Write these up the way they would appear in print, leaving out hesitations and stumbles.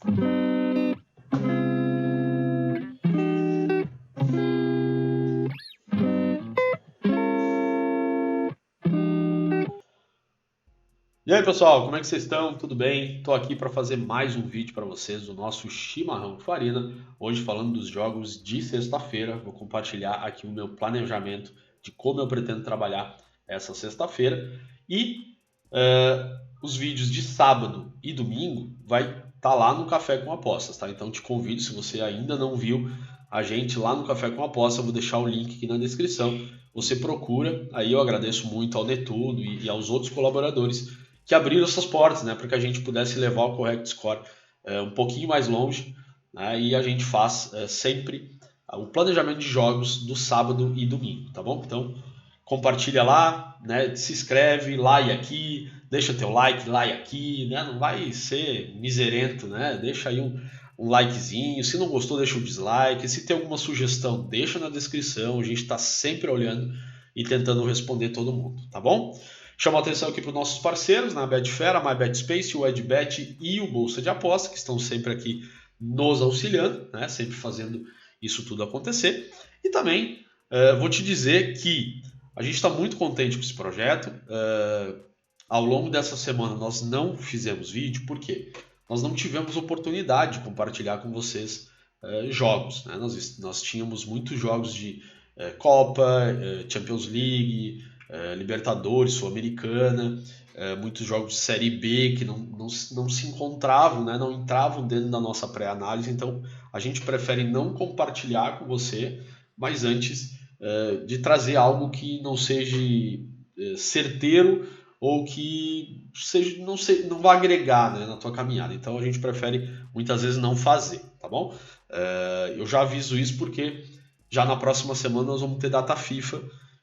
E aí pessoal, como é que vocês estão? Tudo bem? Estou aqui para fazer mais um vídeo para vocês do nosso chimarrão com farina. Hoje falando dos jogos de sexta-feira. Vou compartilhar aqui o meu planejamento de como eu pretendo trabalhar essa sexta-feira. E os vídeos de sábado e domingo vai estar lá no Café com Apostas, tá? Então te convido, se você ainda não viu a gente lá no Café com Apostas, eu vou deixar o link aqui na descrição. Você procura, aí eu agradeço muito ao Netuno e aos outros colaboradores que abriram essas portas, né, para que a gente pudesse levar o Correct Score um pouquinho mais longe, né, e a gente faz sempre o planejamento de jogos do sábado e domingo, tá bom? Então compartilha lá, né, se inscreve lá e aqui, deixa teu like lá e aqui, né, não vai ser miserento, né, deixa aí um likezinho, se não gostou deixa um dislike, se tem alguma sugestão deixa na descrição, a gente está sempre olhando e tentando responder todo mundo, tá bom? Chamo a atenção aqui para os nossos parceiros, na Betfair, a MyBetSpace, o Edbet e o Bolsa de Aposta, que estão sempre aqui nos auxiliando, né? Sempre fazendo isso tudo acontecer. E também vou te dizer que a gente está muito contente com esse projeto. Ao longo dessa semana nós não fizemos vídeo, por quê? Nós não tivemos oportunidade de compartilhar com vocês jogos. Né? Nós tínhamos muitos jogos de Copa, Champions League, Libertadores, Sul-Americana, muitos jogos de Série B que não se encontravam, né? Não entravam dentro da nossa pré-análise, então a gente prefere não compartilhar com você, mas antes de trazer algo que não seja certeiro ou que seja, não vai agregar, né, na tua caminhada. Então a gente prefere muitas vezes não fazer, tá bom? Eu já aviso isso porque já na próxima semana nós vamos ter data FIFA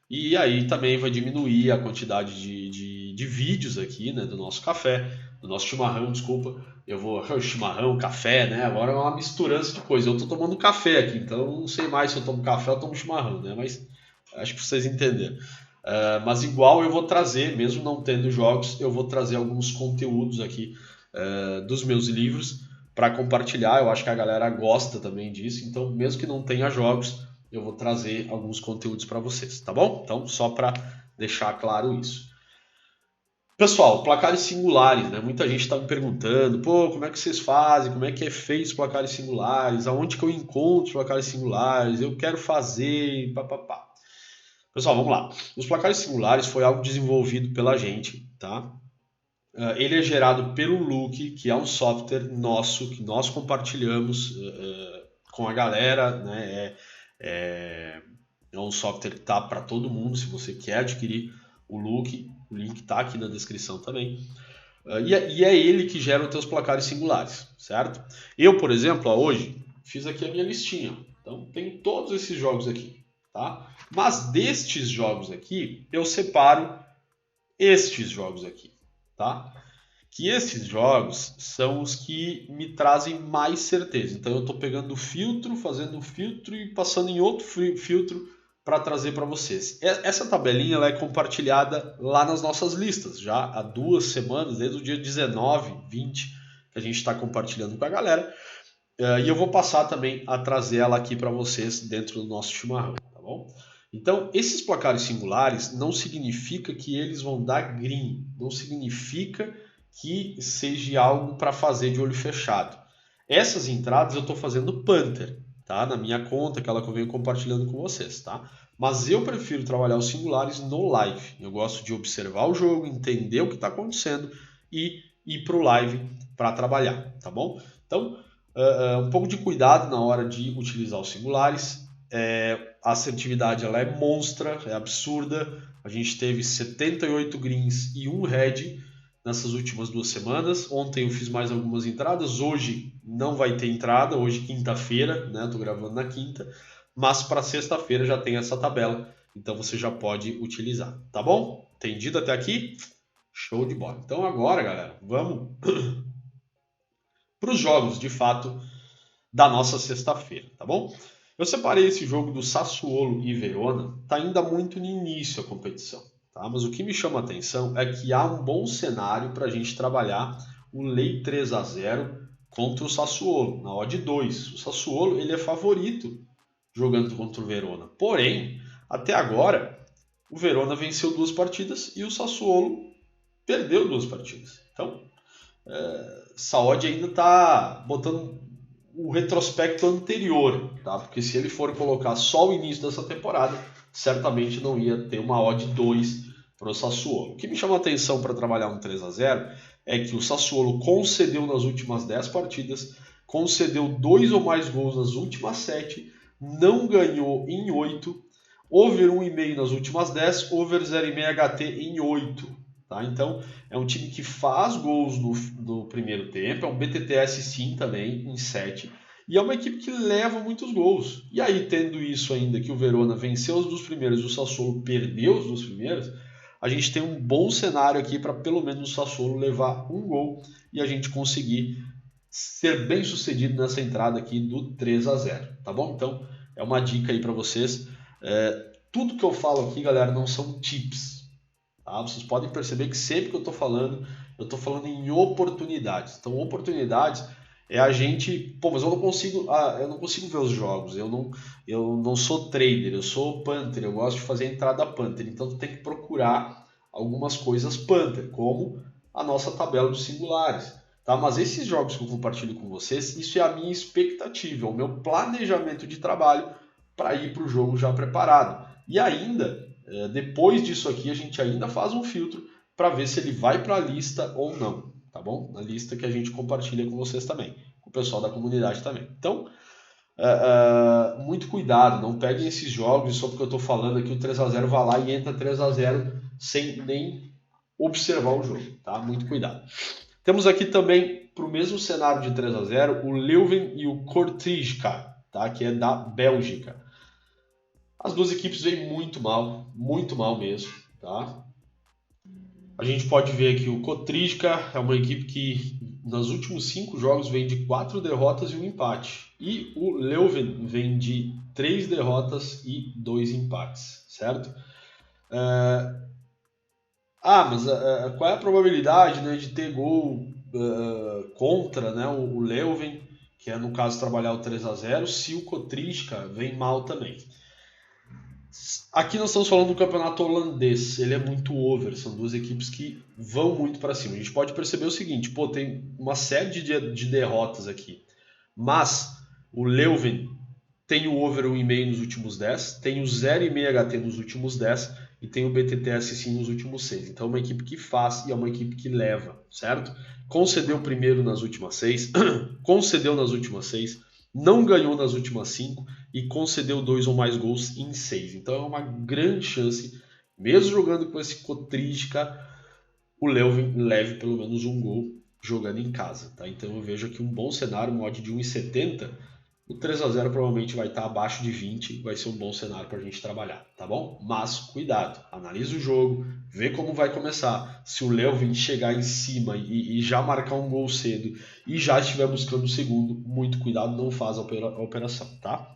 e aí também vai diminuir a quantidade de vídeos aqui, né, do nosso café, do nosso chimarrão, desculpa. Eu vou chimarrão, café, né? Agora é uma misturança de coisas. Eu tô tomando café aqui, então não sei mais se eu tomo café ou tomo chimarrão, né? Mas acho que vocês entenderam. Mas igual eu vou trazer, mesmo não tendo jogos, eu vou trazer alguns conteúdos aqui dos meus livros para compartilhar. Eu acho que a galera gosta também disso, então mesmo que não tenha jogos, eu vou trazer alguns conteúdos para vocês, tá bom? Então, só para deixar claro isso. Pessoal, placares singulares, né? Muita gente está me perguntando, pô, como é que vocês fazem? Como é que é feito os placares singulares? Aonde que eu encontro os placares singulares? Eu quero fazer, papapá. Pessoal, vamos lá. Os placares singulares foi algo desenvolvido pela gente, tá? Ele é gerado pelo Look, que é um software nosso, que nós compartilhamos com a galera, né? É um software que tá para todo mundo, se você quer adquirir o Look, o link está aqui na descrição também. E é ele que gera os teus placares singulares, certo? Eu, por exemplo, hoje fiz aqui a minha listinha. Então, tem todos esses jogos aqui, tá? Mas destes jogos aqui, eu separo estes jogos aqui, tá? Que esses jogos são os que me trazem mais certeza. Então eu estou pegando o filtro, fazendo o filtro e passando em outro filtro para trazer para vocês. Essa tabelinha ela é compartilhada lá nas nossas listas, já há 2 semanas, desde o dia 19, 20, que a gente está compartilhando com a galera. E eu vou passar também a trazer ela aqui para vocês dentro do nosso chimarrão, tá bom? Então, esses placares singulares não significa que eles vão dar green, não significa que seja algo para fazer de olho fechado. Essas entradas eu estou fazendo Panther, tá? Na minha conta, aquela que eu venho compartilhando com vocês, tá? Mas eu prefiro trabalhar os singulares no live. Eu gosto de observar o jogo, entender o que está acontecendo e ir para o live para trabalhar, tá bom? Então, um pouco de cuidado na hora de utilizar os singulares. A assertividade ela é monstra, é absurda. A gente teve 78 greens e um red nessas últimas 2 semanas. Ontem eu fiz mais algumas entradas, hoje não vai ter entrada, hoje quinta-feira, né? Tô gravando na quinta, mas para sexta-feira já tem essa tabela, então você já pode utilizar, tá bom? Entendido até aqui? Show de bola. Então agora, galera, vamos para os jogos de fato da nossa sexta-feira, tá bom? Eu separei esse jogo do Sassuolo e Verona, tá ainda muito no início a competição, tá? Mas o que me chama a atenção é que há um bom cenário para a gente trabalhar o Lei 3-0 contra o Sassuolo, na odd 2. O Sassuolo ele é favorito jogando contra o Verona. Porém, até agora, o Verona venceu 2 partidas e o Sassuolo perdeu 2 partidas. Então, essa odd ainda está botando o retrospecto anterior, tá? Porque se ele for colocar só o início dessa temporada, certamente não ia ter uma odd 2 para o Sassuolo. O que me chama a atenção para trabalhar um 3-0 é que o Sassuolo concedeu nas últimas 10 partidas, concedeu 2 ou mais gols nas últimas 7, não ganhou em 8, over 1,5 nas últimas 10, over 0,5 HT em 8. Tá? Então, é um time que faz gols no primeiro tempo, é um BTTS sim também, em 7, e é uma equipe que leva muitos gols. E aí, tendo isso ainda, que o Verona venceu os 2 primeiros e o Sassuolo perdeu os 2 primeiros, a gente tem um bom cenário aqui para pelo menos o Sassuolo levar um gol e a gente conseguir ser bem sucedido nessa entrada aqui do 3-0, tá bom? Então, é uma dica aí para vocês. Tudo que eu falo aqui, galera, não são tips. Tá? Vocês podem perceber que sempre que eu estou falando em oportunidades. Então, oportunidades é a gente... Pô, mas eu não consigo ver os jogos. Eu não sou trader, eu sou punter. Eu gosto de fazer entrada punter. Então, tu tem que procurar algumas coisas punter, como a nossa tabela dos singulares. Tá? Mas esses jogos que eu compartilho com vocês, isso é a minha expectativa, é o meu planejamento de trabalho para ir para o jogo já preparado. E ainda, depois disso aqui, a gente ainda faz um filtro para ver se ele vai para a lista ou não, tá bom? Na lista que a gente compartilha com vocês também, com o pessoal da comunidade também. Então, muito cuidado, não peguem esses jogos só porque eu estou falando aqui o 3-0 vai lá e entra 3-0 sem nem observar o jogo, tá? Muito cuidado. Temos aqui também, para o mesmo cenário de 3-0, o Leuven e o Kortrijk, tá? Que é da Bélgica. As duas equipes vêm muito mal mesmo, tá? A gente pode ver aqui o Kortrijk é uma equipe que nos últimos 5 jogos vem de 4 derrotas e 1 empate. E o Leuven vem de 3 derrotas e 2 empates, certo? Mas qual é a probabilidade, né, de ter gol contra, né, o Leuven, que é no caso trabalhar o 3-0, se o Kortrijk vem mal também? Aqui nós estamos falando do campeonato holandês, ele é muito over, são duas equipes que vão muito para cima. A gente pode perceber o seguinte, pô, tem uma série de derrotas aqui, mas o Leuven tem o over 1,5 nos últimos 10, tem o 0,5 HT nos últimos 10 e tem o BTTS sim nos últimos 6. Então é uma equipe que faz e é uma equipe que leva, certo? Concedeu primeiro nas últimas 6, concedeu nas últimas 6, não ganhou nas últimas 5 e concedeu 2 ou mais gols em 6. Então é uma grande chance, mesmo jogando com esse Kortrijk, o Leuven leve pelo menos um gol jogando em casa. Tá? Então eu vejo aqui um bom cenário, um odd de 1,70. O 3-0 provavelmente vai estar abaixo de 20, vai ser um bom cenário para a gente trabalhar, tá bom? Mas cuidado, analisa o jogo, vê como vai começar. Se o Leuven chegar em cima e já marcar um gol cedo e já estiver buscando o segundo, muito cuidado, não faz a operação, tá?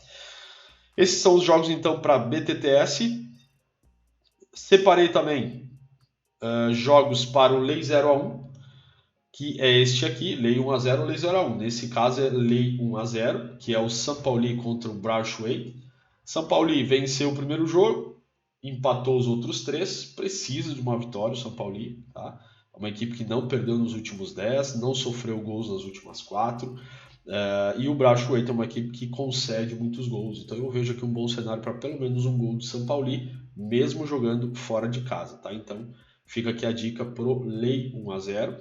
Esses são os jogos então para BTTS. Separei também jogos para o Lei 0-1, que é este aqui, Lei 1-0, Lei 0-1. Nesse caso é Lei 1-0, que é o São Paulo contra o Braunschweig. São Paulo venceu o primeiro jogo, empatou os outros 3, precisa de uma vitória o São Paulo, tá? É uma equipe que não perdeu nos últimos 10, não sofreu gols nas últimas 4. E o Braunschweig é uma equipe que concede muitos gols. Então eu vejo aqui um bom cenário para pelo menos um gol do São Paulo, mesmo jogando fora de casa, tá? Então fica aqui a dica pro Lei 1-0.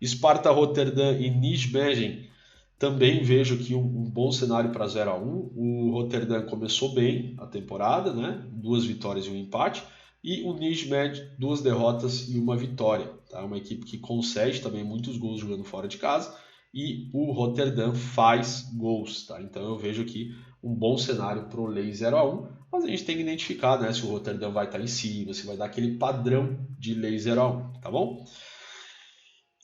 Sparta Rotterdam e Nijmegen também vejo aqui um bom cenário para 0-1. O Rotterdam começou bem a temporada, né? 2 vitórias e 1 empate. E o Nijmegen, 2 derrotas e 1 vitória. Tá? Uma equipe que concede também muitos gols jogando fora de casa. E o Rotterdam faz gols. Tá? Então eu vejo aqui um bom cenário para o Lei 0-1. Mas a gente tem que identificar, né, se o Rotterdam vai estar em cima, se vai dar aquele padrão de Lei 0-1. Tá bom?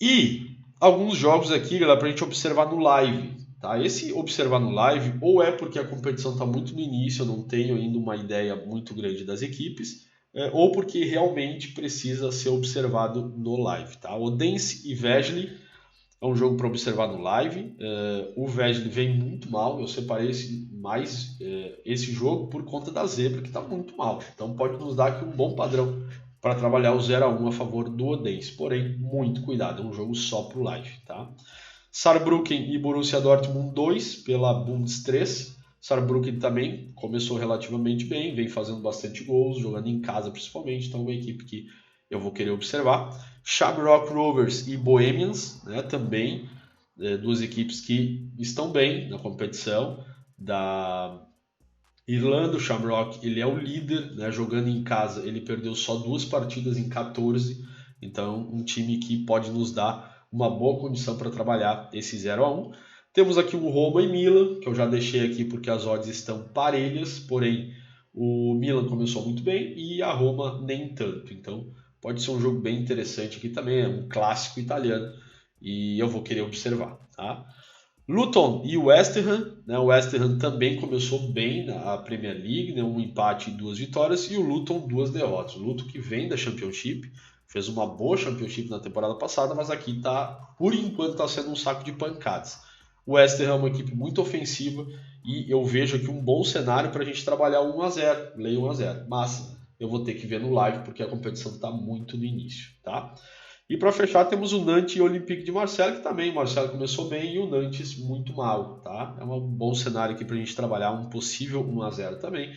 E alguns jogos aqui, galera, para a gente observar no live. Tá? Esse observar no live, ou é porque a competição está muito no início, eu não tenho ainda uma ideia muito grande das equipes, ou porque realmente precisa ser observado no live. Tá? Odense e Vesely é um jogo para observar no live. O Vesely vem muito mal, eu separei esse jogo por conta da zebra, que está muito mal. Então pode nos dar aqui um bom padrão para trabalhar o 0-1 a favor do Odense. Porém, muito cuidado, é um jogo só para o live. Tá? Saarbrücken e Borussia Dortmund 2 pela Bundes 3. Saarbrücken também começou relativamente bem, vem fazendo bastante gols, jogando em casa principalmente, então é uma equipe que eu vou querer observar. Shamrock Rovers e Bohemians, né, também duas equipes que estão bem na competição da Irlanda. O Shamrock ele é o líder, né, jogando em casa, ele perdeu só 2 partidas em 14, então um time que pode nos dar uma boa condição para trabalhar esse 0-1. Temos aqui o Roma e Milan, que eu já deixei aqui porque as odds estão parelhas, porém o Milan começou muito bem e a Roma nem tanto, então pode ser um jogo bem interessante aqui também, é um clássico italiano e eu vou querer observar, tá? Luton e West Ham, né? O West Ham também começou bem na Premier League, né? Um empate e 2 vitórias, e o Luton 2 derrotas. O Luton que vem da Championship, fez uma boa Championship na temporada passada, mas aqui tá, por enquanto, está sendo um saco de pancadas. O West Ham é uma equipe muito ofensiva e eu vejo aqui um bom cenário para a gente trabalhar 1-0, leia 1-0, mas eu vou ter que ver no live porque a competição está muito no início, tá? E para fechar temos o Nantes e o Olympique de Marseille, que também o Marseille começou bem e o Nantes muito mal, tá? É um bom cenário aqui para a gente trabalhar um possível 1-0 também.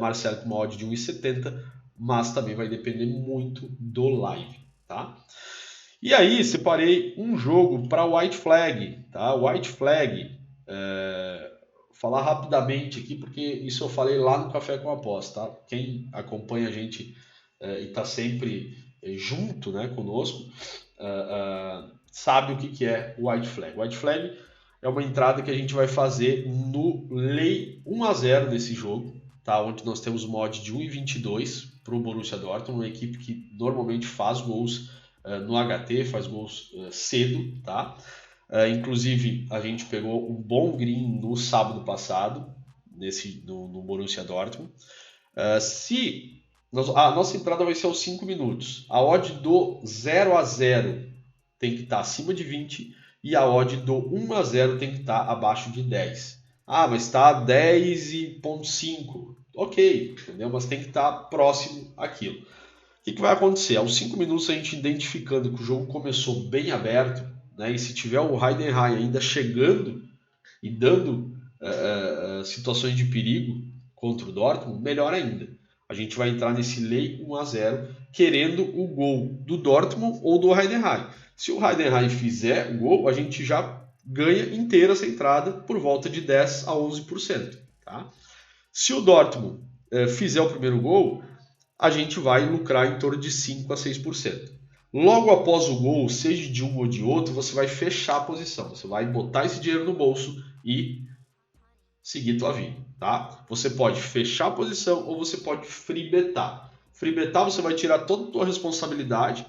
Marseille com uma odd de 1,70, mas também vai depender muito do live, tá? E aí separei um jogo para White Flag, tá? White Flag, falar rapidamente aqui porque isso eu falei lá no Café com Aposta, tá? Quem acompanha a gente e está sempre junto, né, conosco, sabe o que é o White Flag. White Flag é uma entrada que a gente vai fazer no lei 1-0 nesse jogo, tá? Onde nós temos uma odd de 1,22 para o Borussia Dortmund, uma equipe que normalmente faz gols no HT, faz gols cedo, tá? Inclusive a gente pegou um bom green no sábado passado no Borussia Dortmund. A nossa entrada vai ser aos 5 minutos. A odd do 0-0 tem que estar acima de 20 e a odd do 1-0 tem que estar abaixo de 10. Mas está 10,5. Ok, entendeu? Mas tem que estar próximo àquilo. O que vai acontecer? Aos 5 minutos a gente identificando que o jogo começou bem aberto, né? E se tiver o Heidenheim ainda chegando e dando situações de perigo contra o Dortmund, melhor ainda. A gente vai entrar nesse lei 1-0 querendo o gol do Dortmund ou do Heidenheim. Se o Heidenheim fizer o gol, a gente já ganha inteira essa entrada por volta de 10 a 11%. Tá? Se o Dortmund fizer o primeiro gol, a gente vai lucrar em torno de 5 a 6%. Logo após o gol, seja de um ou de outro, você vai fechar a posição. Você vai botar esse dinheiro no bolso e seguir tua vida, tá? Você pode fechar a posição ou você pode free betar. Free betar você vai tirar toda a tua responsabilidade,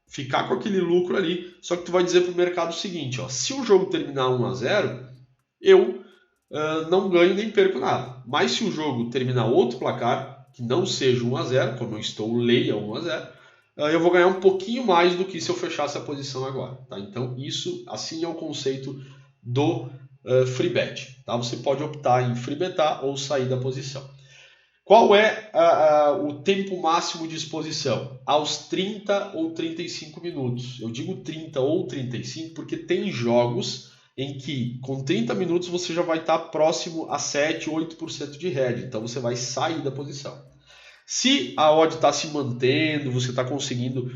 ficar com aquele lucro ali, só que tu vai dizer pro mercado o seguinte, ó, se o jogo terminar 1-0, eu não ganho nem perco nada. Mas se o jogo terminar outro placar, que não seja 1-0, como eu estou leia 1-0, eu vou ganhar um pouquinho mais do que se eu fechasse a posição agora, tá? Então isso, assim é o conceito do free bet, tá? Você pode optar em free betar ou sair da posição. Qual é o tempo máximo de exposição? Aos 30 ou 35 minutos. Eu digo 30 ou 35 porque tem jogos em que com 30 minutos você já vai estar próximo a 7 ou 8% de head, então você vai sair da posição. Se a odd está se mantendo, você está conseguindo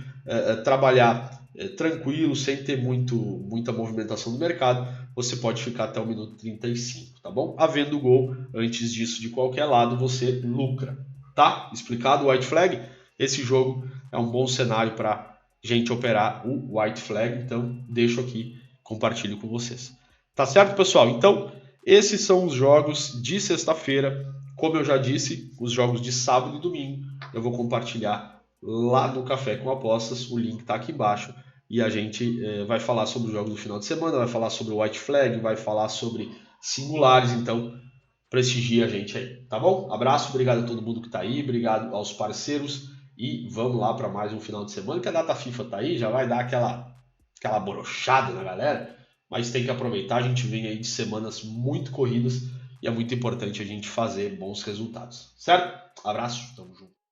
trabalhar tranquilo, sem ter muita movimentação do mercado, você pode ficar até o minuto 35, tá bom? Havendo gol antes disso de qualquer lado, você lucra, tá? Explicado o White Flag? Esse jogo é um bom cenário para gente operar o White Flag, então deixo aqui, compartilho com vocês. Tá certo, pessoal? Então, esses são os jogos de sexta-feira. Como eu já disse, os jogos de sábado e domingo eu vou compartilhar lá no Café com Apostas, o link está aqui embaixo, e a gente vai falar sobre os jogos do final de semana, vai falar sobre o White Flag, vai falar sobre singulares, então prestigia a gente aí, tá bom? Abraço, obrigado a todo mundo que está aí, obrigado aos parceiros, e vamos lá para mais um final de semana, que a data FIFA está aí, já vai dar aquela brochada na galera, mas tem que aproveitar. A gente vem aí de semanas muito corridas e é muito importante a gente fazer bons resultados, certo? Abraço, tamo junto.